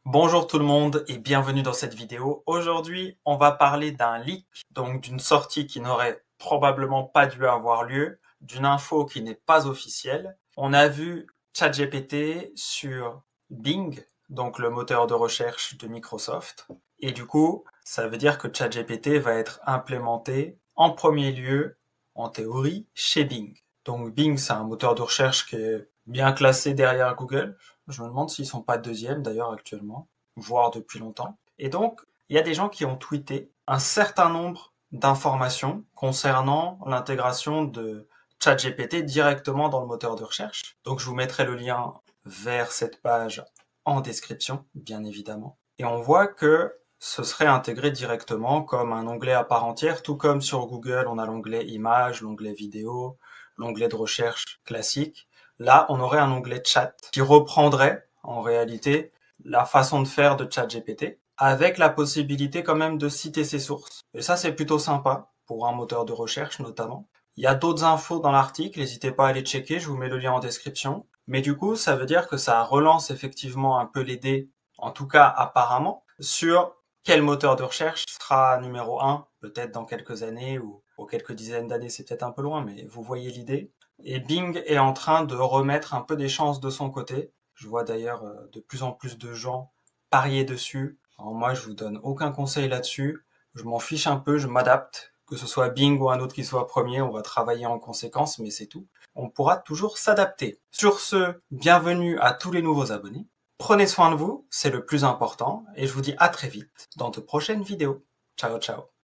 Bonjour tout le monde et bienvenue dans cette vidéo. Aujourd'hui, on va parler d'un leak, donc d'une sortie qui n'aurait probablement pas dû avoir lieu, d'une info qui n'est pas officielle. On a vu ChatGPT sur Bing, donc le moteur de recherche de Microsoft. Et du coup, ça veut dire que ChatGPT va être implémenté en premier lieu, en théorie, chez Bing. Donc Bing, c'est un moteur de recherche qui est bien classé derrière Google. Je me demande s'ils sont pas deuxièmes d'ailleurs actuellement, voire depuis longtemps. Et donc, il y a des gens qui ont tweeté un certain nombre d'informations concernant l'intégration de ChatGPT directement dans le moteur de recherche. Donc, je vous mettrai le lien vers cette page en description, bien évidemment. Et on voit que ce serait intégré directement comme un onglet à part entière, tout comme sur Google, on a l'onglet images, l'onglet vidéo, l'onglet de recherche classique. Là, on aurait un onglet chat qui reprendrait en réalité la façon de faire de ChatGPT avec la possibilité quand même de citer ses sources. Et ça, c'est plutôt sympa pour un moteur de recherche notamment. Il y a d'autres infos dans l'article, n'hésitez pas à les checker, je vous mets le lien en description. Mais du coup, ça veut dire que ça relance effectivement un peu les dés, en tout cas apparemment, sur quel moteur de recherche sera numéro 1, peut-être dans quelques années ou quelques dizaines d'années, c'est peut-être un peu loin, mais vous voyez l'idée. Et Bing est en train de remettre un peu des chances de son côté. Je vois d'ailleurs de plus en plus de gens parier dessus. Alors moi, je vous donne aucun conseil là-dessus. Je m'en fiche un peu, je m'adapte. Que ce soit Bing ou un autre qui soit premier, on va travailler en conséquence, mais c'est tout. On pourra toujours s'adapter. Sur ce, bienvenue à tous les nouveaux abonnés. Prenez soin de vous, c'est le plus important, et je vous dis à très vite dans de prochaines vidéos. Ciao, ciao.